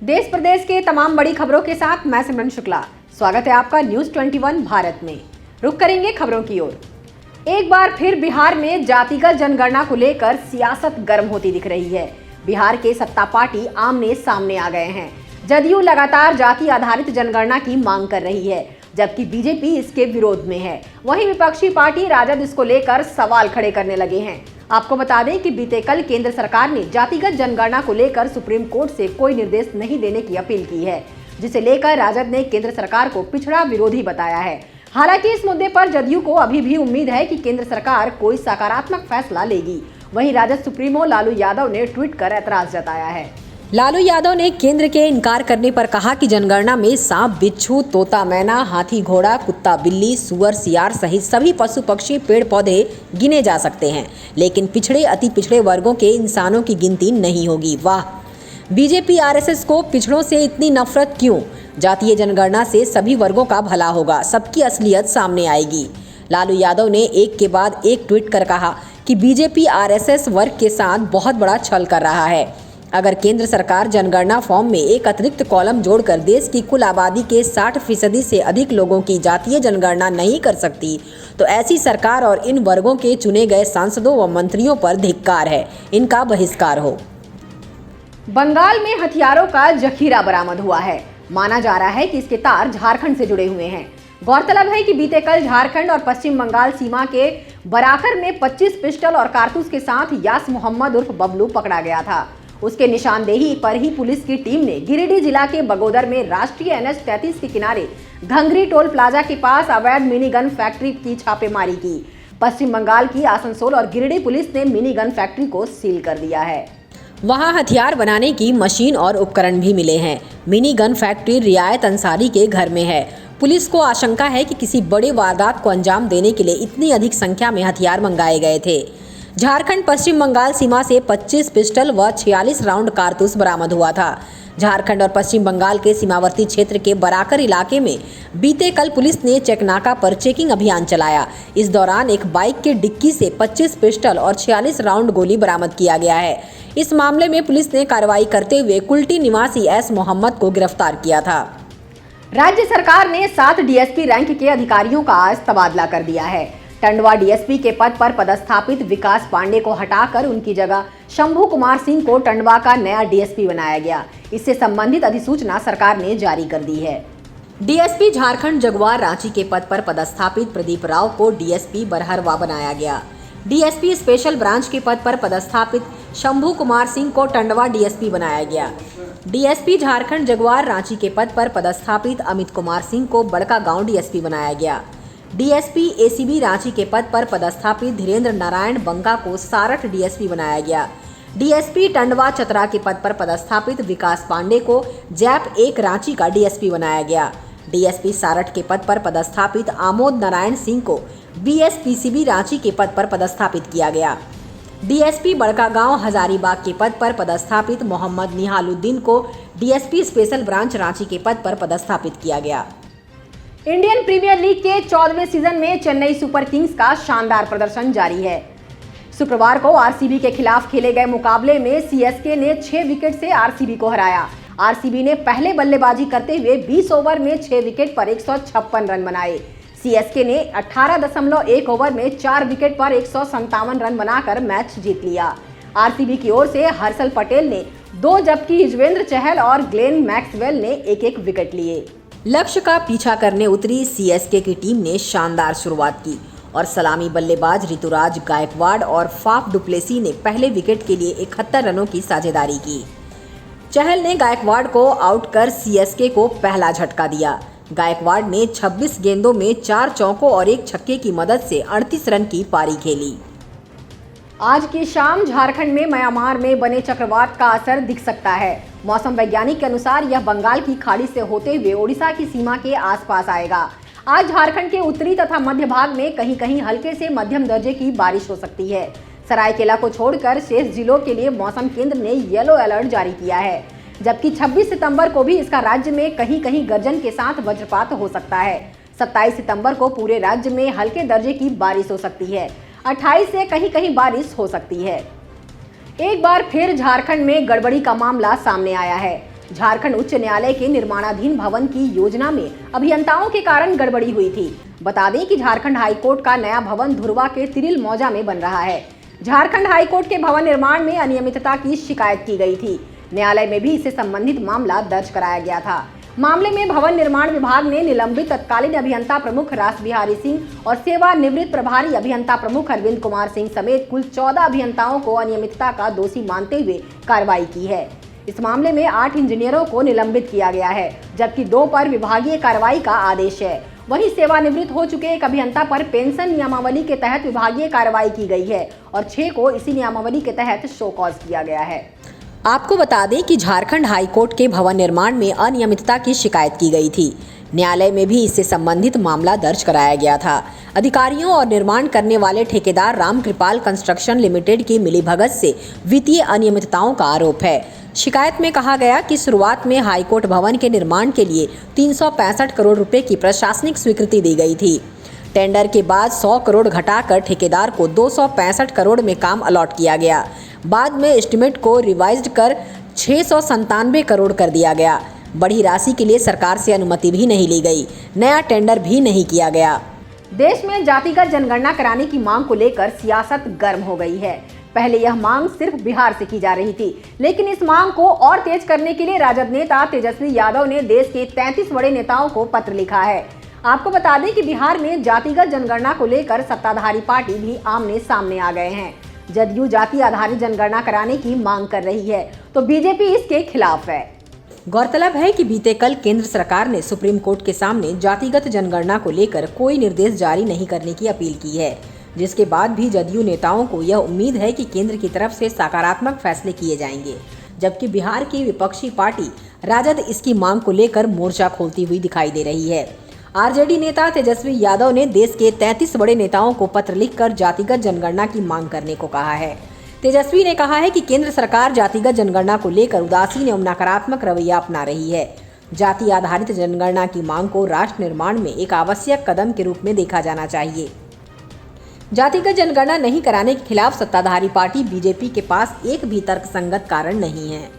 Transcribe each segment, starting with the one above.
देश प्रदेश के तमाम बड़ी खबरों के साथ मैं सिमरन शुक्ला। स्वागत है आपका न्यूज 21 भारत में। रुक करेंगे खबरों की ओर। एक बार फिर बिहार में जातिगत जनगणना को लेकर सियासत गर्म होती दिख रही है। बिहार के सत्ता पार्टी आमने सामने आ गए हैं। जदयू लगातार जाति आधारित जनगणना की मांग कर रही है, जबकि बीजेपी इसके विरोध में है। वहीं विपक्षी पार्टी राजद इसको लेकर सवाल खड़े करने लगे हैं। आपको बता दें कि बीते कल केंद्र सरकार ने जातिगत जनगणना को लेकर सुप्रीम कोर्ट से कोई निर्देश नहीं देने की अपील की है, जिसे लेकर राजद ने केंद्र सरकार को पिछड़ा विरोधी बताया है। हालांकि इस मुद्दे पर जदयू को अभी भी उम्मीद है कि केंद्र सरकार कोई सकारात्मक फैसला लेगी। वहीं राजद सुप्रीमो लालू यादव ने ट्वीट कर ऐतराज जताया है। लालू यादव ने केंद्र के इनकार करने पर कहा कि जनगणना में सांप, बिच्छू, तोता, मैना, हाथी, घोड़ा, कुत्ता, बिल्ली, सुअर, सियार सहित सभी पशु पक्षी, पेड़ पौधे गिने जा सकते हैं, लेकिन पिछड़े अति पिछड़े वर्गों के इंसानों की गिनती नहीं होगी। वाह, बीजेपी आरएसएस को पिछड़ों से इतनी नफरत क्यों? जातीय जनगणना से सभी वर्गों का भला होगा, सबकी असलियत सामने आएगी। लालू यादव ने एक के बाद एक ट्वीट कर कहा कि बीजेपी आरएसएस वर्ग के साथ बहुत बड़ा छल कर रहा है। अगर केंद्र सरकार जनगणना फॉर्म में एक अतिरिक्त कॉलम जोड़कर देश की कुल आबादी के 60% से अधिक लोगों की जातीय जनगणना नहीं कर सकती, तो ऐसी सरकार और इन वर्गों के चुने गए सांसदों व मंत्रियों पर धिक्कार है, इनका बहिष्कार हो। बंगाल में हथियारों का जखीरा बरामद हुआ है। माना जा रहा है कि इसके तार झारखंड से जुड़े हुए हैं। गौरतलब है कि बीते कल झारखंड और पश्चिम बंगाल सीमा के बराकर में 25 पिस्टल और कारतूस के साथ यास मोहम्मद उर्फ बबलू पकड़ा गया था। उसके निशानदेही पर ही पुलिस की टीम ने गिरिडीह जिला के बगोदर में राष्ट्रीय NH 33 के किनारे घंगरी टोल प्लाजा के पास अवैध मिनी गन फैक्ट्री की छापेमारी की। पश्चिम बंगाल की आसनसोल और गिरिडीह पुलिस ने मिनी गन फैक्ट्री को सील कर दिया है। वहां हथियार बनाने की मशीन और उपकरण भी मिले हैं। मिनी गन फैक्ट्री रियायत अंसारी के घर में है। पुलिस को आशंका है कि किसी बड़े वारदात को अंजाम देने के लिए इतनी अधिक संख्या में हथियार मंगाए गए थे। झारखंड पश्चिम बंगाल सीमा से 25 पिस्टल व 46 राउंड कारतूस बरामद हुआ था। झारखंड और पश्चिम बंगाल के सीमावर्ती क्षेत्र के बराकर इलाके में बीते कल पुलिस ने चेकनाका पर चेकिंग अभियान चलाया। इस दौरान एक बाइक के डिक्की से 25 पिस्टल और 46 राउंड गोली बरामद किया गया है। इस मामले में पुलिस ने कार्रवाई करते हुए कुल्टी निवासी एस मोहम्मद को गिरफ्तार किया था। राज्य सरकार ने 7 डीएसपी रैंक के अधिकारियों का आज तबादला कर दिया है। टंडवा डीएसपी के पद पर पदस्थापित विकास पांडे को हटाकर उनकी जगह शंभू कुमार सिंह को टंडवा का नया डीएसपी बनाया गया। इससे संबंधित अधिसूचना सरकार ने जारी कर दी है। डीएसपी झारखंड जगुआर रांची के पद पर पदस्थापित प्रदीप राव को डीएसपी बरहरवा बनाया गया। डीएसपी स्पेशल ब्रांच के पद पर पदस्थापित शंभू कुमार सिंह को टंडवा डीएसपी बनाया गया। डीएसपी झारखंड जगुआर रांची के पद पर पदस्थापित अमित कुमार सिंह को बड़कागांव डीएसपी बनाया गया। डीएसपी एसीबी रांची के पद पर पदस्थापित धीरेन्द्र नारायण बंगा को सारठ डीएसपी बनाया गया। डीएसपी टंडवा चतरा के पद पर पदस्थापित विकास पांडे को जैप 1 रांची का डीएसपी बनाया गया। डीएसपी सारठ के पद पर पदस्थापित आमोद नारायण सिंह को बीएसपीसीबी रांची के पद पर पदस्थापित किया गया। डीएसपी बड़कागांव हजारीबाग के पद पर पदस्थापित मोहम्मद निहालुद्दीन को डीएसपी स्पेशल ब्रांच रांची के पद पर पदस्थापित किया गया। इंडियन प्रीमियर लीग के 14वें सीजन में चेन्नई सुपर किंग्स का शानदार प्रदर्शन जारी है। शुक्रवार को आरसीबी के खिलाफ खेले गए मुकाबले में सीएसके ने 6 विकेट से आरसीबी को हराया। आरसीबी ने पहले बल्लेबाजी करते हुए 20 ओवर में 6 विकेट पर 156 रन बनाए। सीएसके ने 18.1 ओवर में 4 विकेट पर 157 रन बनाकर मैच जीत लिया। आरसीबी की ओर से हर्षल पटेल ने 2 जबकि युजवेंद्र चहल और ग्लेन मैक्सवेल ने एक विकेट लिए। लक्ष्य का पीछा करने उतरी सीएसके की टीम ने शानदार शुरुआत की और सलामी बल्लेबाज ऋतुराज गायकवाड़ और फाफ डुप्लेसी ने पहले विकेट के लिए 71 रनों की साझेदारी की। चहल ने गायकवाड़ को आउट कर सीएसके को पहला झटका दिया। गायकवाड़ ने 26 गेंदों में 4 चौकों और 1 छक्के की मदद से 38 रन की पारी खेली। आज की शाम झारखंड में म्यांमार में बने चक्रवात का असर दिख सकता है। मौसम वैज्ञानिक के अनुसार यह बंगाल की खाड़ी से होते हुए ओडिशा की सीमा के आसपास आएगा। आज झारखंड के उत्तरी तथा मध्य भाग में कहीं कहीं हल्के से मध्यम दर्जे की बारिश हो सकती है। सरायकेला को छोड़कर शेष जिलों के लिए मौसम केंद्र ने येलो अलर्ट जारी किया है, जबकि 26 सितंबर को भी इसका राज्य में कहीं कहीं गर्जन के साथ वज्रपात हो सकता है। 27 सितंबर को पूरे राज्य में हल्के दर्जे की बारिश हो सकती है। 28 से कहीं कहीं बारिश हो सकती है। एक बार फिर झारखंड में गड़बड़ी का मामला सामने आया है। झारखंड उच्च न्यायालय के निर्माणाधीन भवन की योजना में अभियंताओं के कारण गड़बड़ी हुई थी। बता दें कि झारखंड हाईकोर्ट का नया भवन धुरवा के तिरिल मौजा में बन रहा है। झारखंड हाईकोर्ट के भवन निर्माण में अनियमितता की शिकायत की गई थी। न्यायालय में भी इससे संबंधित मामला दर्ज कराया गया था। मामले में भवन निर्माण विभाग ने निलंबित तत्कालीन अभियंता प्रमुख रासबिहारी सिंह और सेवानिवृत्त प्रभारी अभियंता प्रमुख अरविंद कुमार सिंह समेत कुल 14 अभियंताओं को अनियमितता का दोषी मानते हुए कार्रवाई की है। इस मामले में 8 इंजीनियरों को निलंबित किया गया है, जबकि 2 पर विभागीय कार्रवाई का आदेश है। वहीं सेवानिवृत्त हो चुके एक अभियंता पर पेंशन नियमावली के तहत विभागीय कार्रवाई की गई है और 6 को इसी नियमावली के तहत शो कॉज किया गया है। आपको बता दें कि झारखंड हाईकोर्ट के भवन निर्माण में अनियमितता की शिकायत की गई थी। न्यायालय में भी इससे संबंधित मामला दर्ज कराया गया था। अधिकारियों और निर्माण करने वाले ठेकेदार रामकृपाल कंस्ट्रक्शन लिमिटेड की मिलीभगत से वित्तीय अनियमितताओं का आरोप है। शिकायत में कहा गया कि शुरुआत में हाईकोर्ट भवन के निर्माण के लिए 365 करोड़ रुपए की प्रशासनिक स्वीकृति दी गई थी। टेंडर के बाद 100 करोड़ घटाकर ठेकेदार को 265 करोड़ में काम अलॉट किया गया। बाद में एस्टीमेट को रिवाइज्ड कर 697 करोड़ कर दिया गया। बड़ी राशि के लिए सरकार से अनुमति भी नहीं ली गई। नया टेंडर भी नहीं किया गया। देश में जातिगत जनगणना कराने की मांग को लेकर सियासत गर्म हो गई है। पहले यह मांग सिर्फ बिहार से की जा रही थी, लेकिन इस मांग को और तेज करने के लिए राजद नेता तेजस्वी यादव ने देश के 33 बड़े नेताओं को पत्र लिखा है। आपको बता दें कि बिहार में जातिगत जनगणना को लेकर सत्ताधारी पार्टी भी आमने सामने आ गए हैं। जदयू जाति आधारित जनगणना कराने की मांग कर रही है तो बीजेपी इसके खिलाफ है। गौरतलब है कि बीते कल केंद्र सरकार ने सुप्रीम कोर्ट के सामने जातिगत जनगणना को लेकर कोई निर्देश जारी नहीं करने की अपील की है, जिसके बाद भी जदयू नेताओं को यह उम्मीद है कि केंद्र की तरफ से सकारात्मक फैसले किए जाएंगे, जबकि बिहार की विपक्षी पार्टी राजद इसकी मांग को लेकर मोर्चा खोलती हुई दिखाई दे रही है। आरजेडी नेता तेजस्वी यादव ने देश के 33 बड़े नेताओं को पत्र लिखकर जातिगत जनगणना की मांग करने को कहा है। तेजस्वी ने कहा है कि केंद्र सरकार जातिगत जनगणना को लेकर उदासीन एवं नकारात्मक रवैया अपना रही है। जाति आधारित जनगणना की मांग को राष्ट्र निर्माण में एक आवश्यक कदम के रूप में देखा जाना चाहिए। जातिगत जनगणना नहीं कराने के खिलाफ सत्ताधारी पार्टी बीजेपी के पास एक भी तर्कसंगत कारण नहीं है।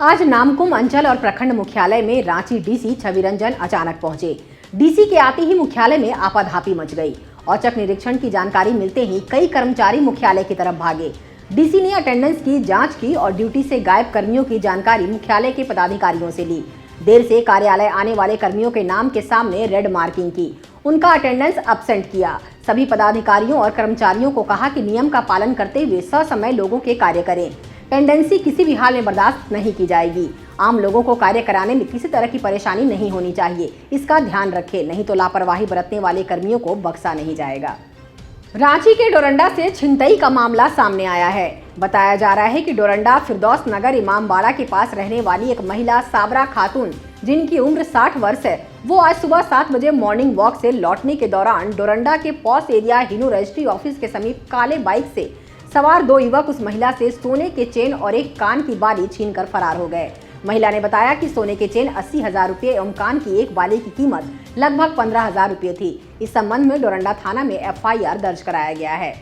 आज नामकुम अंचल और प्रखंड मुख्यालय में रांची डीसी छवि रंजन अचानक पहुंचे। डीसी के आते ही मुख्यालय में आपाधापी मच गई। औचक निरीक्षण की जानकारी मिलते ही कई कर्मचारी मुख्यालय की तरफ भागे। डीसी ने अटेंडेंस की जांच की और ड्यूटी से गायब कर्मियों की जानकारी मुख्यालय के पदाधिकारियों से ली। देर से कार्यालय आने वाले कर्मियों के नाम के सामने रेड मार्किंग की, उनका अटेंडेंस एब्सेंट किया। सभी पदाधिकारियों और कर्मचारियों को कहा कि नियम का पालन करते हुए ससमय लोगों के कार्य करें। पेंडेंसी किसी भी हाल में बर्दाश्त नहीं की जाएगी। आम लोगों को कार्य कराने में किसी तरह की परेशानी नहीं होनी चाहिए, इसका ध्यान रखें, नहीं तो लापरवाही बरतने वाले कर्मियों को बख्शा नहीं जाएगा। रांची के डोरंडा से छिनतई का मामला सामने आया है। बताया जा रहा है कि डोरंडा फिरदौस नगर इमामबाड़ा के पास रहने वाली एक महिला साबरा खातून, जिनकी उम्र 60 वर्ष है, वो आज सुबह 7 बजे मॉर्निंग वॉक से लौटने के दौरान डोरंडा के posh area Hinoo registry office के समीप काले बाइक से सवार 2 युवक उस महिला से सोने के चेन और एक कान की बाली छीनकर फरार हो गए। महिला ने बताया कि सोने के चेन 80,000 रुपये एवं कान की एक बाली की कीमत लगभग 15,000 रुपये थी। इस संबंध में डोरंडा थाना में FIR दर्ज कराया गया है।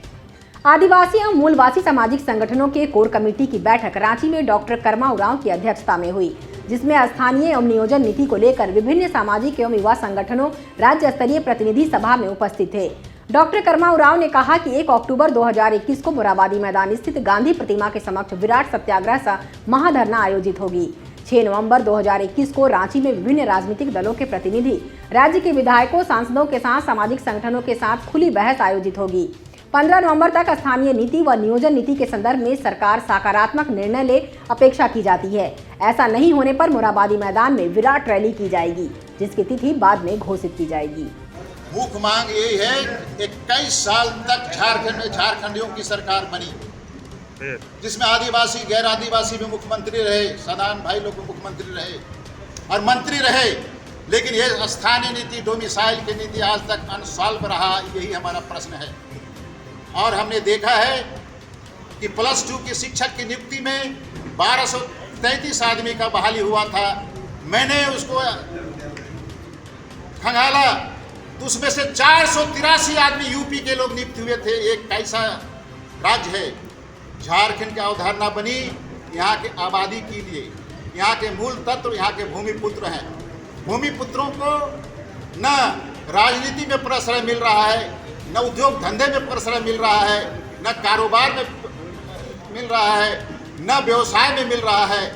आदिवासी एवं मूलवासी सामाजिक संगठनों के कोर कमेटी की बैठक रांची में डॉक्टर कर्मा उरांव की अध्यक्षता में हुई, जिसमें स्थानीय एवं नियोजन नीति को लेकर विभिन्न सामाजिक एवं युवा संगठनों राज्य स्तरीय प्रतिनिधि सभा में उपस्थित थे। डॉक्टर कर्मा उरांव ने कहा कि 1 अक्टूबर 2021 को मोराबादी मैदान स्थित गांधी प्रतिमा के समक्ष विराट सत्याग्रह सह महाधरना आयोजित होगी। 6 नवंबर 2021 को रांची में विभिन्न राजनीतिक दलों के प्रतिनिधि, राज्य के विधायकों, सांसदों के साथ सामाजिक संगठनों के साथ खुली बहस आयोजित होगी। 15 नवंबर तक स्थानीय नीति व नियोजन नीति के संदर्भ में सरकार सकारात्मक निर्णय ले अपेक्षा की जाती है। ऐसा नहीं होने पर मोराबादी मैदान में विराट रैली की जाएगी, जिसकी तिथि बाद में घोषित की जाएगी। मुख्य मांग यही है, 21 साल तक झारखंड में झारखंडियों की सरकार बनी, जिसमें आदिवासी गैर आदिवासी भी मुख्यमंत्री रहे, सदान भाई लोग मुख्यमंत्री रहे और मंत्री रहे, लेकिन ये स्थानीय नीति, डोमिसाइल की नीति आज तक अनसॉल्व रहा। यही हमारा प्रश्न है। और हमने देखा है कि +2 की शिक्षक की नियुक्ति में 1233 आदमी का बहाली हुआ था। मैंने उसको खंगाला तो उसमें से 483 आदमी यूपी के लोग नियुक्त हुए थे। एक कैसा राज्य है। झारखंड की अवधारणा बनी यहाँ की आबादी के लिए, यहाँ के मूल तत्व यहाँ के भूमिपुत्र हैं। भूमिपुत्रों को न राजनीति में प्रश्रय मिल रहा है, न उद्योग धंधे में प्रश्रय मिल रहा है, न कारोबार में मिल रहा है, न व्यवसाय में मिल रहा है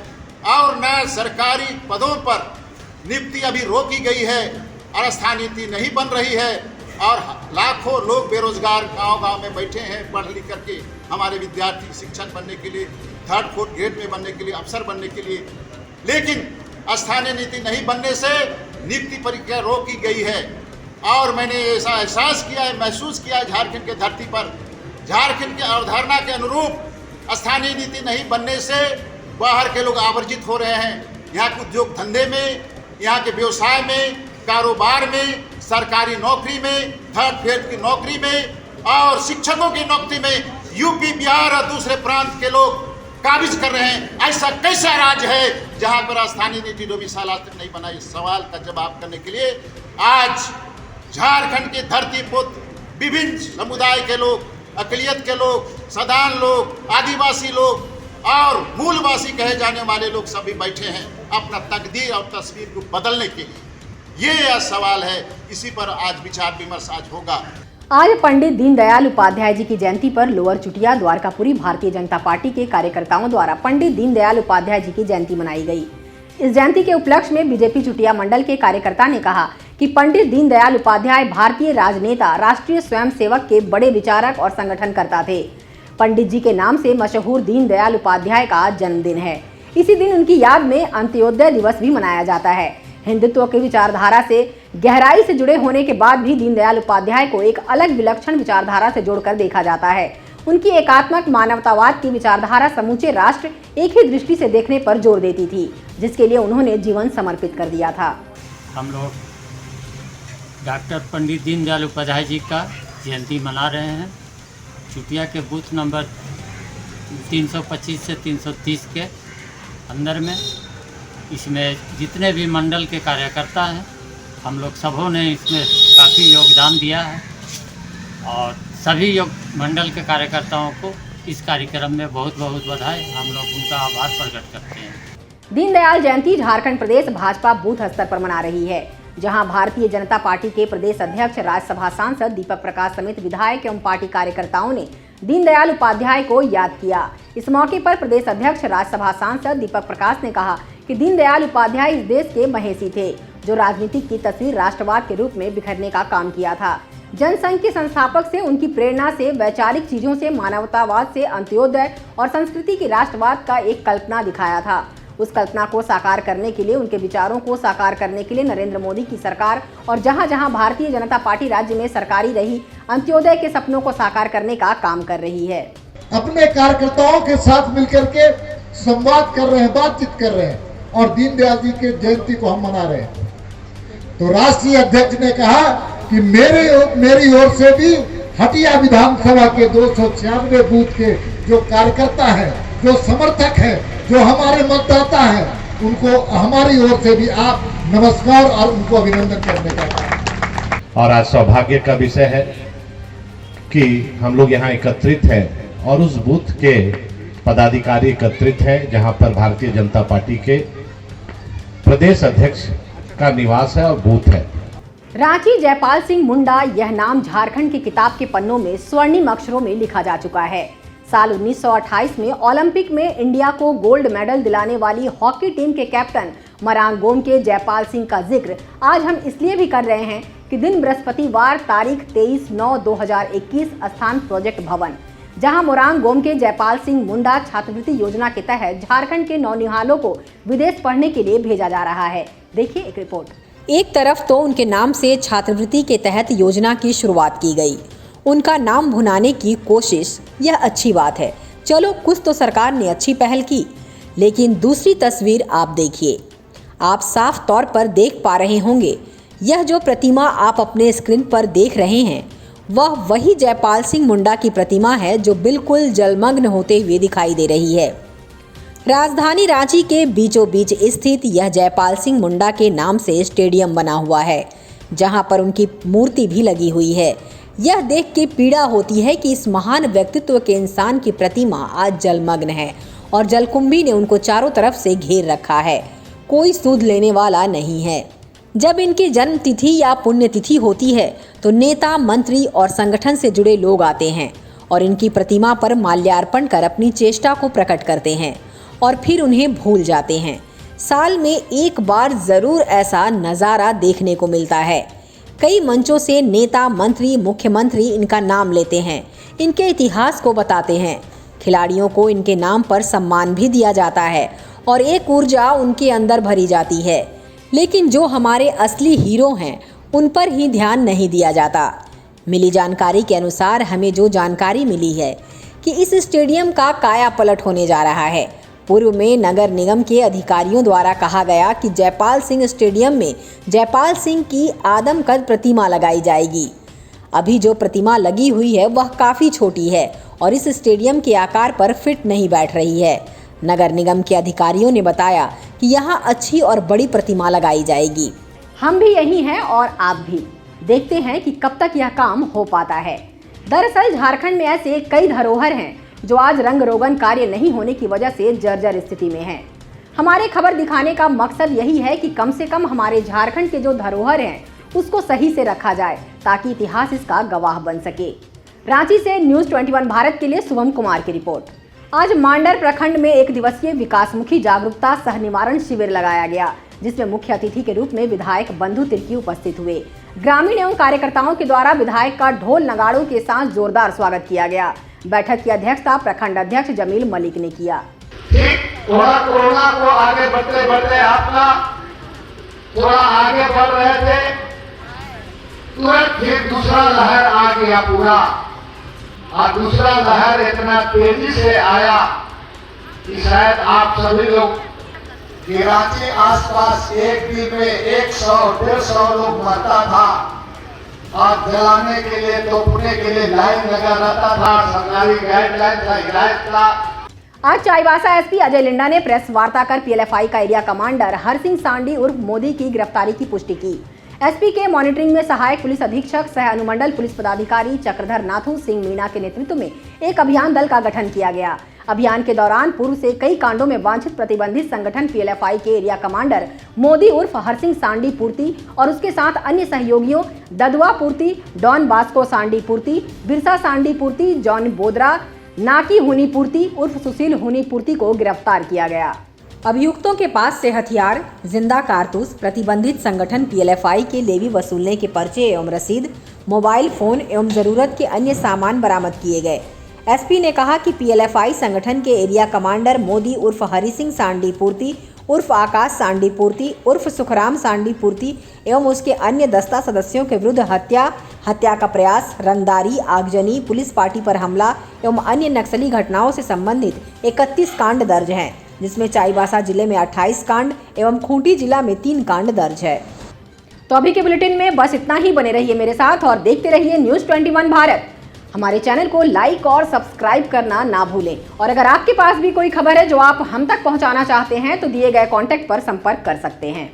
और न सरकारी पदों पर नियुक्ति अभी रोकी गई है और स्थायी नीति नहीं बन रही है और लाखों लोग बेरोजगार गांव-गांव में बैठे हैं पढ़ लिख करके, हमारे विद्यार्थी शिक्षक बनने के लिए, 3rd 4th ग्रेड में बनने के लिए, अफसर बनने के लिए। लेकिन स्थानीय नीति नहीं बनने से नियुक्ति प्रक्रिया रोकी गई है और मैंने ऐसा एहसास किया है, महसूस किया है झारखंड के धरती पर, झारखंड की अवधारणा के अनुरूप स्थानीय नीति नहीं बनने से बाहर के लोग आवर्जित हो रहे हैं। यहाँ के उद्योग धंधे में, यहाँ के व्यवसाय में, कारोबार में, सरकारी नौकरी में, 3rd 4th की नौकरी में और शिक्षकों की नौकरी में यूपी, बिहार और दूसरे प्रांत के लोग काबिज कर रहे हैं। ऐसा कैसा राज्य है जहाँ पर स्थानीय नीति 2 साल आज तक नहीं बना? इस सवाल का जवाब करने के लिए आज झारखंड की धरती पुत्र, विभिन्न समुदाय के लोग, अकलियत के लोग, सदान लोग, आदिवासी लोग और मूलवासी कहे जाने वाले लोग सभी बैठे हैं अपना तकदीर और तस्वीर को बदलने के लिए। ये सवाल है, इसी पर आज विचार विमर्श आज होगा। आज पंडित दीनदयाल उपाध्याय जी की जयंती पर लोअर चुटिया द्वारकापुरी भारतीय जनता पार्टी के कार्यकर्ताओं द्वारा पंडित दीनदयाल उपाध्याय जी की जयंती मनाई गई। इस जयंती के उपलक्ष्य में बीजेपी चुटिया मंडल के कार्यकर्ता ने कहा कि पंडित दीनदयाल उपाध्याय भारतीय राजनेता, राष्ट्रीय स्वयंसेवक के बड़े विचारक और संगठनकर्ता थे। पंडित जी के नाम से मशहूर दीनदयाल उपाध्याय का जन्मदिन है। इसी दिन उनकी याद में अंत्योदय दिवस भी मनाया जाता है। हिंदुत्व की विचारधारा से गहराई से जुड़े होने के बाद भी दीनदयाल उपाध्याय को एक अलग विलक्षण विचारधारा से जोड़कर देखा जाता है। उनकी एकात्मक मानवतावाद की विचारधारा समूचे राष्ट्र एक ही दृष्टि से देखने पर जोर देती थी, जिसके लिए उन्होंने जीवन समर्पित कर दिया था। हम लोग डॉक्टर पंडित दीनदयाल उपाध्याय जी का जयंती मना रहे हैं। चुटिया के बूथ नंबर 325 से 330 के अंदर में, इसमें जितने भी मंडल के कार्यकर्ता हैं, हम लोग सबों ने इसमें काफ़ी योगदान दिया है और सभी मंडल के कार्यकर्ताओं को इस कार्यक्रम में बहुत बहुत बधाई। हम लोग उनका आभार प्रकट करते हैं। दीनदयाल जयंती झारखंड प्रदेश भाजपा बूथ स्तर पर मना रही है, जहां भारतीय जनता पार्टी के प्रदेश अध्यक्ष, राज्यसभा सांसद दीपक प्रकाश समेत विधायक एवं पार्टी कार्यकर्ताओं ने दीनदयाल उपाध्याय को याद किया। इस मौके पर प्रदेश अध्यक्ष, राज्यसभा सांसद दीपक प्रकाश ने कहा कि दीनदयाल उपाध्याय इस देश के महेशी थे, जो राजनीति की तस्वीर राष्ट्रवाद के रूप में बिखरने का काम किया था। जनसंघ के संस्थापक से उनकी प्रेरणा से वैचारिक चीजों से मानवतावाद से अंत्योदय और संस्कृति की राष्ट्रवाद का एक कल्पना दिखाया था। उस कल्पना को साकार करने के लिए, उनके विचारों को साकार करने के लिए नरेंद्र मोदी की सरकार और जहां जहां भारतीय जनता पार्टी राज्य में सरकारी रही, अंत्योदय के सपनों को साकार करने का काम कर रही है। अपने कार्यकर्ताओं के साथ मिलकर के संवाद कर रहे हैं, बातचीत कर रहे हैं और दीनदयाल जी के जयंती को हम मना रहे हैं। तो राष्ट्रीय अध्यक्ष ने कहा कि मेरी ओर से भी हटिया विधानसभा के 296 बूथ के जो कार्यकर्ता हैं, जो समर्थक हैं, जो हमारे मतदाता हैं, उनको हमारी ओर से भी आप नमस्कार और उनको अभिनंदन करने का। और आज सौभाग्य का विषय है कि हम लोग यहाँ एकत्रित हैं और उस बूथ के पदाधिकारी एकत्रित हैं जहाँ पर भारतीय जनता पार्टी के प्रदेश अध्यक्ष का निवास है और बूथ है। रांची जयपाल सिंह मुंडा, यह नाम झारखंड की किताब के पन्नों में स्वर्णिम अक्षरों में लिखा जा चुका है। साल 1928 में ओलंपिक में इंडिया को गोल्ड मेडल दिलाने वाली हॉकी टीम के कैप्टन मरांगोम के जयपाल सिंह का जिक्र आज हम इसलिए भी कर रहे हैं कि दिन बृहस्पतिवार तारीख 23/9/2021 स्थान प्रोजेक्ट भवन, जहां मोरांगोम के जयपाल सिंह मुंडा छात्रवृत्ति योजना के तहत झारखंड के नौनिहालों को विदेश पढ़ने के लिए भेजा जा रहा है। देखिए एक रिपोर्ट। एक तरफ तो उनके नाम से छात्रवृत्ति के तहत योजना की शुरुआत की गई, उनका नाम भुनाने की कोशिश, यह अच्छी बात है। चलो, कुछ तो सरकार ने अच्छी पहल की। लेकिन दूसरी तस्वीर आप देखिए। आप साफ तौर पर देख पा रहे होंगे, यह जो प्रतिमा आप अपने स्क्रीन पर देख रहे हैं, वह वही जयपाल सिंह मुंडा की प्रतिमा है जो बिल्कुल जलमग्न होते हुए दिखाई दे रही है। राजधानी रांची के बीचों बीच स्थित यह जयपाल सिंह मुंडा के नाम से स्टेडियम बना हुआ है, जहां पर उनकी मूर्ति भी लगी हुई है। यह देख के पीड़ा होती है कि इस महान व्यक्तित्व के इंसान की प्रतिमा आज जलमग्न है और जलकुंभी ने उनको चारों तरफ से घेर रखा है। कोई सूद लेने वाला नहीं है। जब इनकी जन्म तिथि या पुण्यतिथि होती है तो नेता, मंत्री और संगठन से जुड़े लोग आते हैं और इनकी प्रतिमा पर माल्यार्पण कर अपनी चेष्टा को प्रकट करते हैं और फिर उन्हें भूल जाते हैं। साल में एक बार जरूर ऐसा नज़ारा देखने को मिलता है। कई मंचों से नेता, मंत्री, मुख्यमंत्री इनका नाम लेते हैं, इनके इतिहास को बताते हैं। खिलाड़ियों को इनके नाम पर सम्मान भी दिया जाता है और एक ऊर्जा उनके अंदर भरी जाती है। लेकिन जो हमारे असली हीरो हैं उन पर ही ध्यान नहीं दिया जाता। मिली जानकारी के अनुसार हमें जो जानकारी मिली है कि इस स्टेडियम का काया पलट होने जा रहा है। पूर्व में नगर निगम के अधिकारियों द्वारा कहा गया कि जयपाल सिंह स्टेडियम में जयपाल सिंह की आदमकद प्रतिमा लगाई जाएगी। अभी जो प्रतिमा लगी हुई है वह काफ़ी छोटी है और इस स्टेडियम के आकार पर फिट नहीं बैठ रही है। नगर निगम के अधिकारियों ने बताया कि यहाँ अच्छी और बड़ी प्रतिमा लगाई जाएगी। हम भी यही हैं और आप भी। देखते हैं कि कब तक यह काम हो पाता है। दरअसल झारखंड में ऐसे कई धरोहर हैं जो आज रंग रोगन कार्य नहीं होने की वजह से जर्जर स्थिति में हैं। हमारे खबर दिखाने का मकसद यही है कि कम से कम हमारे झारखंड के जो धरोहर हैं उसको सही से रखा जाए ताकि इतिहास इसका गवाह बन सके। रांची से न्यूज़ 21 भारत के लिए शुभम कुमार की रिपोर्ट। आज मांडर प्रखंड में एक दिवसीय विकासमुखी जागरूकता सह निवारण शिविर लगाया गया, जिसमें मुख्य अतिथि के रूप में विधायक बंधु तिर्की उपस्थित हुए। ग्रामीण एवं कार्यकर्ताओं के द्वारा विधायक का ढोल नगाड़ों के साथ जोरदार स्वागत किया गया। बैठक की अध्यक्षता प्रखंड अध्यक्ष जमील मलिक ने किया। थोड़ा कोरोना को आगे बढ़ते बढ़ते आपका थोड़ा आगे बढ़ रहे थे, तुरंत फिर दूसरा लहर आ गया पूरा, और दूसरा लहर इतना तेजी से आया कि शायद आप सभी लोग कराची आसपास एक दिन में 100-150 लोग मरता था और जलाने के लिए, तोपने के लिए लाइन लगा रहता था। सरकारी गाइडलाइन था, हिदायत था। आज चाईबासा एसपी अजय लिंडा ने प्रेस वार्ता कर पीएलएफआई का एरिया कमांडर हरसिंह सांडी उर्फ मोदी की गिरफ्तारी की पुष्टि की। एसपी के मॉनिटरिंग में सहायक पुलिस अधीक्षक सह अनुमंडल पुलिस पदाधिकारी चक्रधर नाथू सिंह मीणा के नेतृत्व में एक अभियान दल का गठन किया गया। अभियान के दौरान पूर्व से कई कांडों में वांछित प्रतिबंधित संगठन पीएलएफआई के एरिया कमांडर मोदी उर्फ हरसिंह सांडी पूर्ति और उसके साथ अन्य सहयोगियों ददुआ पूर्ति, डॉन बास्को सांडी पूर्ति, बिरसा सांडी पूर्ति, जॉन बोदरा, नाकी हुनी पूर्ति उर्फ सुशील हुनी पूर्ति को गिरफ्तार किया गया। अभियुक्तों के पास से हथियार, जिंदा कारतूस, प्रतिबंधित संगठन पीएलएफआई के लेवी वसूलने के पर्चे एवं रसीद, मोबाइल फोन एवं जरूरत के अन्य सामान बरामद किए गए। एसपी ने कहा कि पीएलएफआई संगठन के एरिया कमांडर मोदी उर्फ हरि सिंह सांडी पूर्ति उर्फ आकाश सांडी पूर्ति उर्फ सुखराम सांडी पूर्ति एवं उसके अन्य दस्ता सदस्यों के विरुद्ध हत्या का प्रयास, रंगदारी, आगजनी, पुलिस पार्टी पर हमला एवं अन्य नक्सली घटनाओं से संबंधित 31 कांड दर्ज हैं, जिसमें चाईबासा जिले में 28 कांड एवं खूंटी जिला में 3 कांड दर्ज है। तो अभी के बुलेटिन में बस इतना ही। बने रहिए मेरे साथ और देखते रहिए न्यूज़ 21 भारत। हमारे चैनल को लाइक और सब्सक्राइब करना ना भूलें। और अगर आपके पास भी कोई खबर है जो आप हम तक पहुंचाना चाहते हैं तो दिए गए कॉन्टैक्ट पर संपर्क कर सकते हैं।